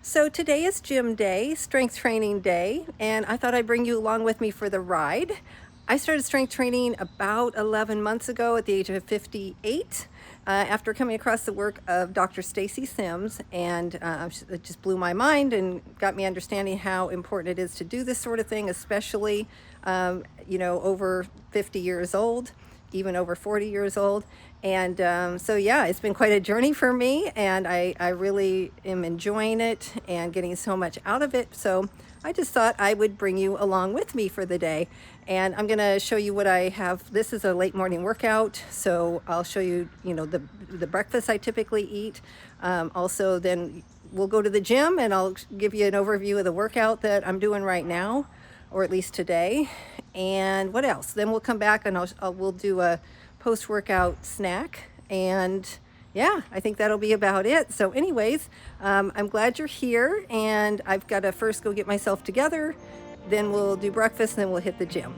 So today is gym day, strength training day, and I thought I'd bring you along with me for the ride. I started strength training about 11 months ago at the age of 58 after coming across the work of Dr. Stacy Sims, and it just blew my mind and got me understanding how important it is to do this sort of thing, especially, over 50 years old, even over 40 years old. And so, yeah, it's been quite a journey for me, and I really am enjoying it and getting so much out of it. So I just thought I would bring you along with me for the day. And I'm going to show you what I have. This is a late morning workout, so I'll show you, the breakfast I typically eat. Also, then we'll go to the gym, and I'll give you an overview of the workout that I'm doing right now, or at least today. And what else? Then we'll come back and we'll do a post-workout snack. And yeah, I think that'll be about it. So anyways, I'm glad you're here, and I've got to first go get myself together. Then we'll do breakfast, and then we'll hit the gym.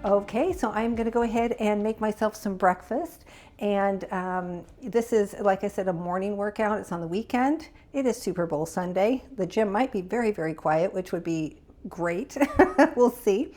Okay, so I'm going to go ahead and make myself some breakfast. And this is, like I said, a morning workout. It's on the weekend. It is Super Bowl Sunday. The gym might be very, very quiet, which would be great. We'll see.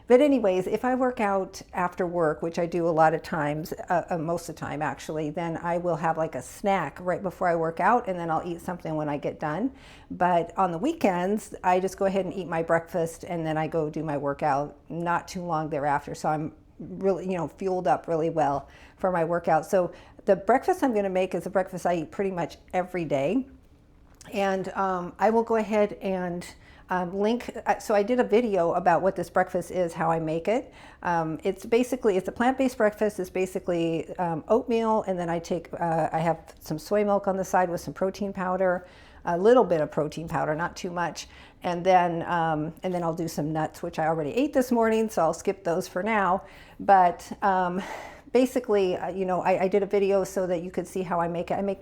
But anyways, if I work out after work, which I do a lot of times, most of the time actually, then I will have like a snack right before I work out, and then I'll eat something when I get done. But on the weekends, I just go ahead and eat my breakfast, and then I go do my workout not too long thereafter. So I'm really, fueled up really well for my workout. So the breakfast I'm going to make is a breakfast I eat pretty much every day. And I will go ahead and link. So I did a video about what this breakfast is, how I make it. It's a plant-based breakfast. It's basically oatmeal, and then I have some soy milk on the side with some protein powder, a little bit of protein powder, not too much. And then I'll do some nuts, which I already ate this morning, so I'll skip those for now. But basically, I did a video so that you could see how I make it. I make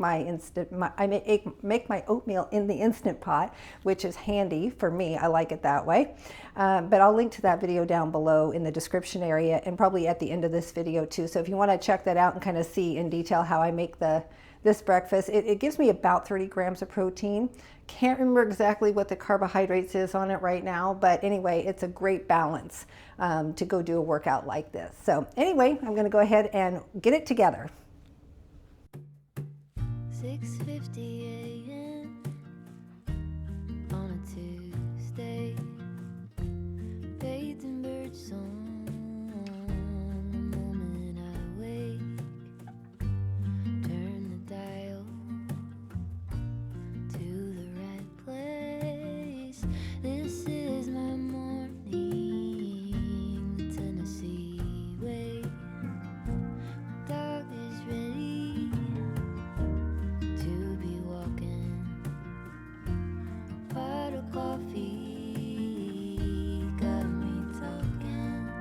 make my oatmeal in the Instant Pot, which is handy for me. I like it that way. But I'll link to that video down below in the description area, and probably at the end of this video too. So if you want to check that out and kind of see in detail how I make this breakfast, it gives me about 30 grams of protein. Can't remember exactly what the carbohydrates is on it right now, but anyway, it's a great balance to go do a workout like this. So anyway, I'm going to go ahead and get it together. 6:50 a.m. on a Tuesday, bathed in bird song. The moment I wake, turn the dial to the right place. This is my morning, Tennessee way. My dog is ready to be walking. Pot of coffee got me talking.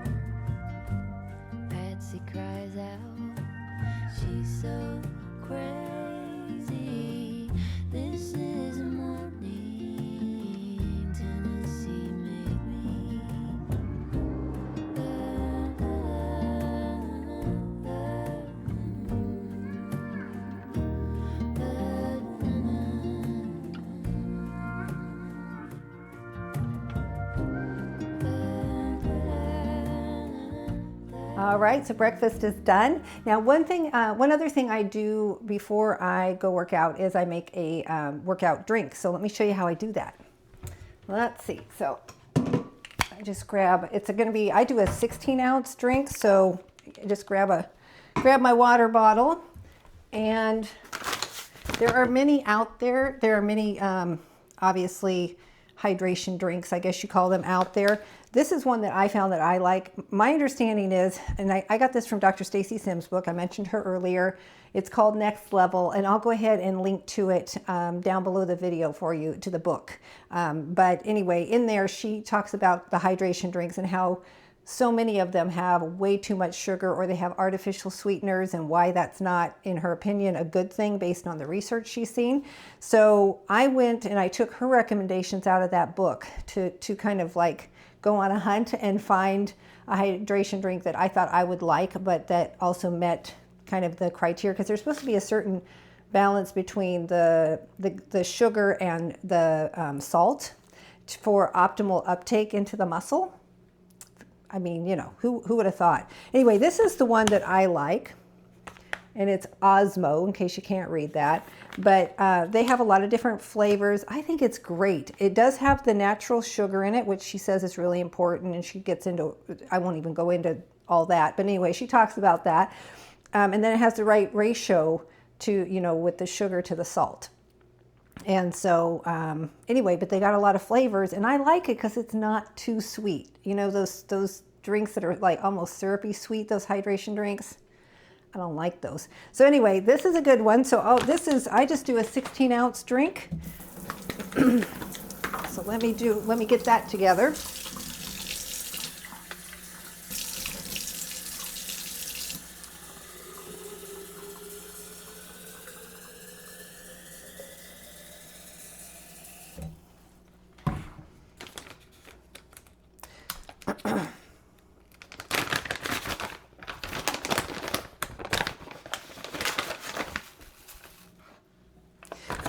All right, so breakfast is done. Now, one other thing I do before I go work out is I make a workout drink. So let me show you how I do that. Let's see. So I just grab. I do a 16-ounce drink. So I just grab my water bottle, and there are many out there. There are many, obviously, hydration drinks, I guess you call them, out there. This is one that I found that I like. My understanding is, and I got this from Dr. Stacy Sims' book. I mentioned her earlier. It's called Next Level, and I'll go ahead and link to it down below the video for you, to the book. But anyway, in there, she talks about the hydration drinks and how so many of them have way too much sugar, or they have artificial sweeteners, and why that's not, in her opinion, a good thing based on the research she's seen. So I went and I took her recommendations out of that book to kind of like go on a hunt and find a hydration drink that I thought I would like, but that also met kind of the criteria, because there's supposed to be a certain balance between the sugar and the salt for optimal uptake into the muscle. I mean, you know, who would have thought? Anyway, this is the one that I like, and it's Osmo, in case you can't read that. But they have a lot of different flavors. I think it's great. It does have the natural sugar in it, which she says is really important, and she gets into, I won't even go into all that, but anyway, she talks about that. And then it has the right ratio to, you know, with the sugar to the salt. And so anyway, but they got a lot of flavors, and I like it because it's not too sweet. You know, those drinks that are like almost syrupy sweet, those hydration drinks, I don't like those. So anyway, this is a good one. So I just do a 16-ounce drink. So let me get that together.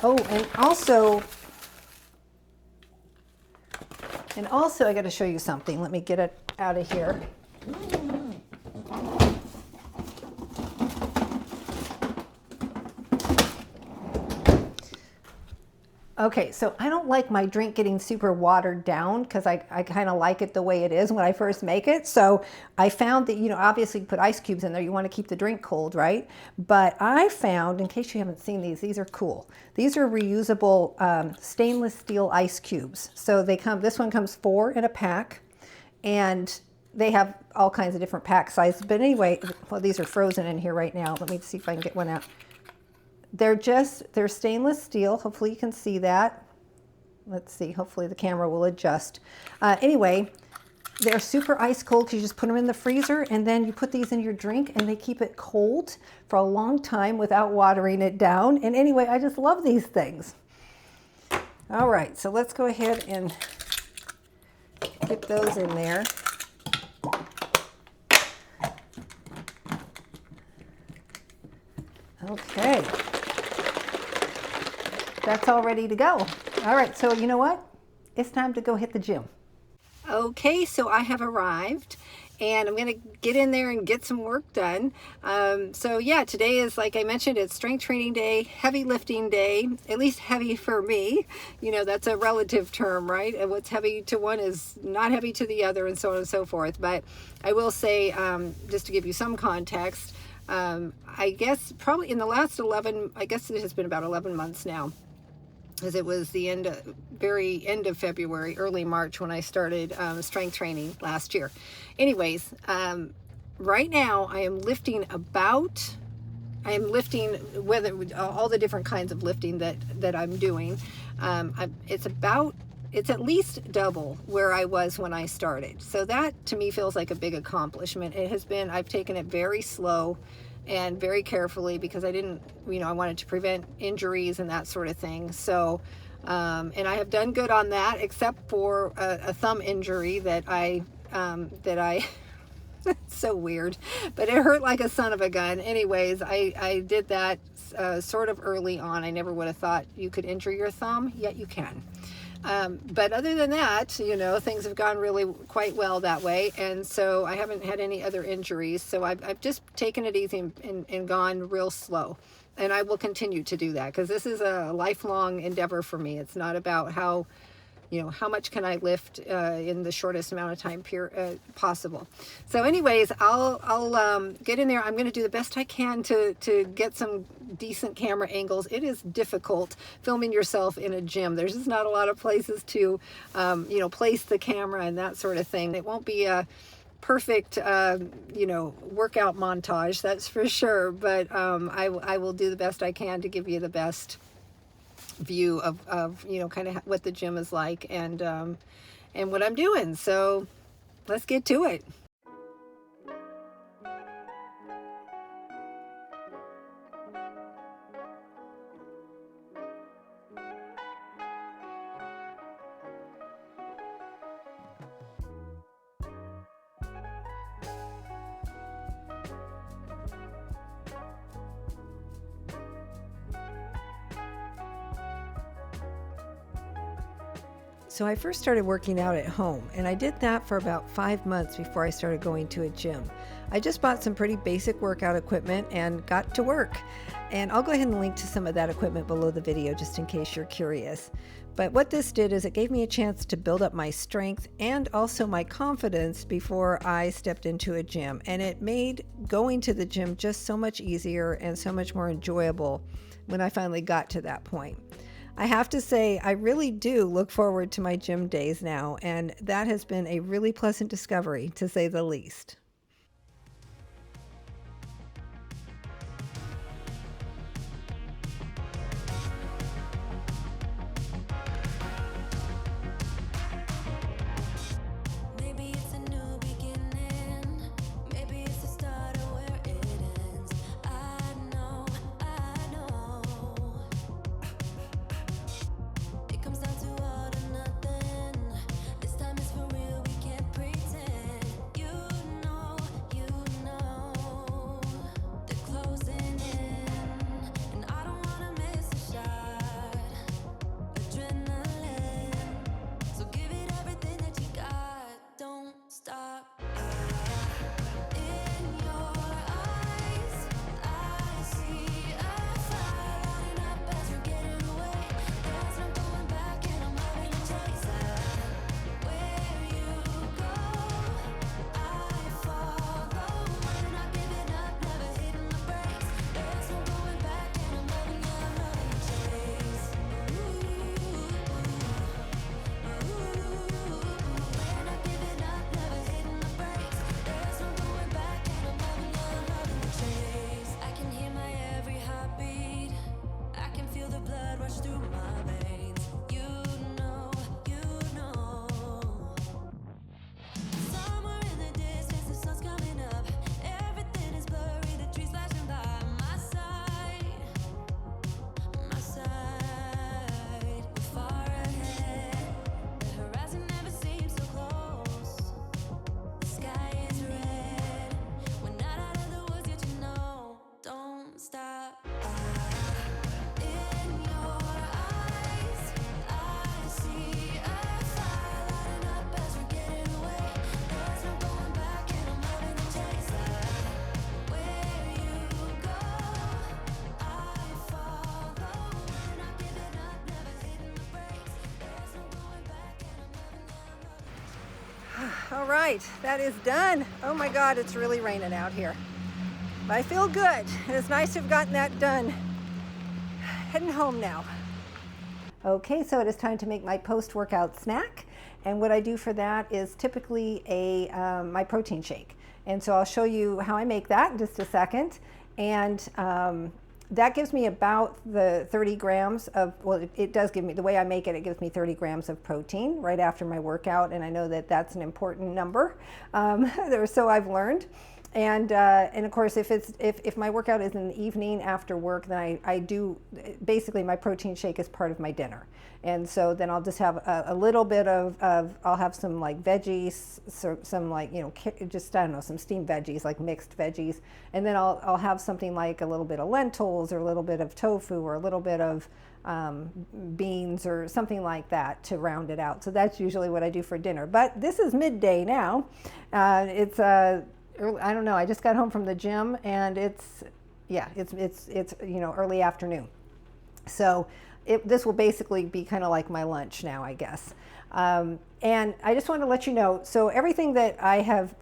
Oh, and also I got to show you something. Let me get it out of here. Okay, so I don't like my drink getting super watered down, because I kind of like it the way it is when I first make it. So I found that, you know, obviously you put ice cubes in there. You want to keep the drink cold, right? But I found, in case you haven't seen these are cool. These are reusable stainless steel ice cubes. So this one comes 4 in a pack, and they have all kinds of different pack sizes. But anyway, well, these are frozen in here right now. Let me see if I can get one out. They're stainless steel. Hopefully you can see that. Let's see, hopefully the camera will adjust. Anyway, they're super ice cold, because you just put them in the freezer, and then you put these in your drink, and they keep it cold for a long time without watering it down. And anyway, I just love these things. All right, so let's go ahead and get those in there. Okay. That's all ready to go. All right, so you know what? It's time to go hit the gym. Okay, so I have arrived, and I'm gonna get in there and get some work done. So yeah, today is, like I mentioned, it's strength training day, heavy lifting day, at least heavy for me. You know, that's a relative term, right? And what's heavy to one is not heavy to the other, and so on and so forth. But I will say, just to give you some context, I guess probably in the last I guess it has been about 11 months now, as it was the very end of February, early March, when I started strength training last year. Anyways, right now I am lifting all the different kinds of lifting that I'm doing. It's at least double where I was when I started. So that to me feels like a big accomplishment. I've taken it very slow and very carefully, because I didn't, I wanted to prevent injuries and that sort of thing. So, and I have done good on that, except for a thumb injury that I So weird, but it hurt like a son of a gun. Anyways, I did that sort of early on. I never would have thought you could injure your thumb, yet you can. But other than that, you know, things have gone really quite well that way. And so I haven't had any other injuries. So I've just taken it easy and gone real slow. And I will continue to do that because this is a lifelong endeavor for me. It's not about how, you know, how much can I lift in the shortest amount of time possible. So anyways, I'll get in there. I'm going to do the best I can to get some decent camera angles. It is difficult filming yourself in a gym. There's just not a lot of places to, you know, place the camera and that sort of thing. It won't be a perfect, you know, workout montage, that's for sure. But I will do the best I can to give you the best view of you know, kind of what the gym is like and what I'm doing. So let's get to it. So I first started working out at home, and I did that for about 5 months before I started going to a gym. I just bought some pretty basic workout equipment and got to work. And I'll go ahead and link to some of that equipment below the video just in case you're curious. But what this did is it gave me a chance to build up my strength and also my confidence before I stepped into a gym. And it made going to the gym just so much easier and so much more enjoyable when I finally got to that point. I have to say, I really do look forward to my gym days now, and that has been a really pleasant discovery, to say the least. Maybe it's a new beginning. Maybe it's the start of where it ends. I know. It comes down to all or nothing. This time is for real, we can't pretend. You know. They're closing in, and I don't wanna miss a shot. Adrenaline, so give it everything that you got. Don't stop. In your eyes, I see a fire lighting up as you're getting away. There's no going back, and I'm loving the chase. Where you go, I follow. We're not giving up, never hitting the brakes. There's no going back, and I'm loving the chase. We're not giving up, never hitting the brakes. There's no going back, and I'm loving the chase. I can hear my every heartbeat. I can feel the blood rush through my veins. You know. Somewhere in the distance, the sun's coming up. Everything is blurry, the trees flashing by my side. We're far ahead. The horizon never seems so close. The sky is red. We're not out of the woods yet, you know. Don't stop. In your eyes, I see a fire lighting up as we're getting away. There's no going back, and I'm loving the chase. Where you go, I follow. We're not giving up, never hitting the brakes. There's no going back, and I'm loving All right, that is done. Oh my God, it's really raining out here. But I feel good. It's nice to have gotten that done. Heading home now. Okay, so it is time to make my post-workout snack. And what I do for that is typically my protein shake. And so I'll show you how I make that in just a second. And that gives me about the 30 grams of, well, it does give me, the way I make it, it gives me 30 grams of protein right after my workout. And I know that that's an important number, so I've learned. And of course, if my workout is in the evening after work, then I do basically my protein shake is part of my dinner. And so then I'll just have a little bit of I'll have some like veggies, so some like, you know, just, I don't know, some steamed veggies, like mixed veggies. And then I'll have something like a little bit of lentils or a little bit of tofu or a little bit of beans or something like that to round it out. So that's usually what I do for dinner. But this is midday now. It's I don't know, I just got home from the gym, and it's you know, early afternoon. So this will basically be kind of like my lunch now, I guess. And I just want to let you know, so everything that I have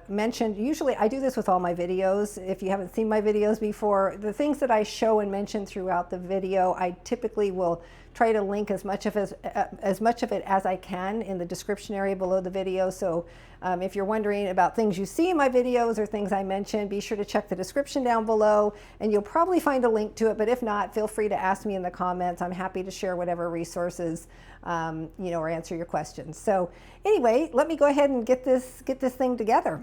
mentioned, usually I do this with all my videos. If you haven't seen my videos before, the things that I show and mention throughout the video, I typically will try to link as much of it as I can in the description area below the video. So if you're wondering about things you see in my videos or things I mention, be sure to check the description down below, and you'll probably find a link to it. But if not, feel free to ask me in the comments. I'm happy to share whatever resources, you know, or answer your questions. So anyway, let me go ahead and get this thing together.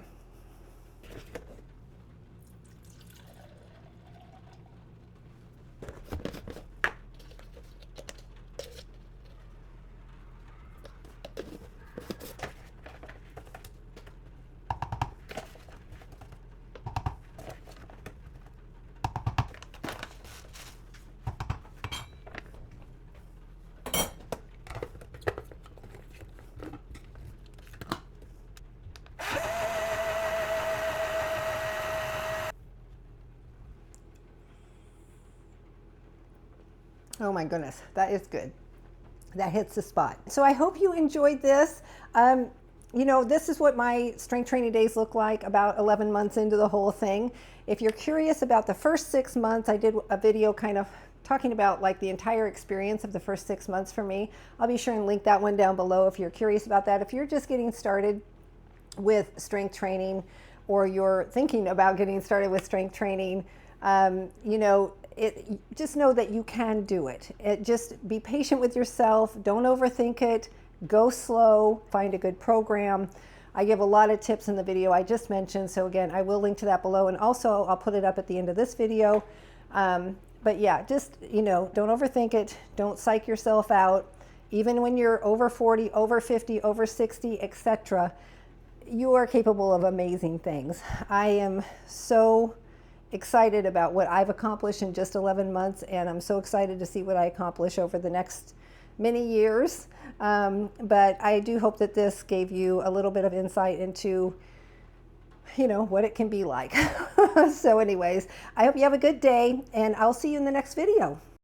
Oh my goodness, that is good. That hits the spot. So I hope you enjoyed this. You know, this is what my strength training days look like about 11 months into the whole thing. If you're curious about the first 6 months, I did a video kind of talking about like the entire experience of the first 6 months for me. I'll be sure and link that one down below if you're curious about that. If you're just getting started with strength training, or you're thinking about getting started with strength training, you know, just know that you can do it. Just be patient with yourself. Don't overthink it. Go slow. Find a good program. I give a lot of tips in the video I just mentioned. So again, I will link to that below, and also I'll put it up at the end of this video. But yeah, just, you know, don't overthink it. Don't psych yourself out. Even when you're over 40, over 50, over 60, etc., you are capable of amazing things. I am so excited about what I've accomplished in just 11 months, and I'm so excited to see what I accomplish over the next many years. But I do hope that this gave you a little bit of insight into, you know, what it can be like. So anyways, I hope you have a good day, and I'll see you in the next video.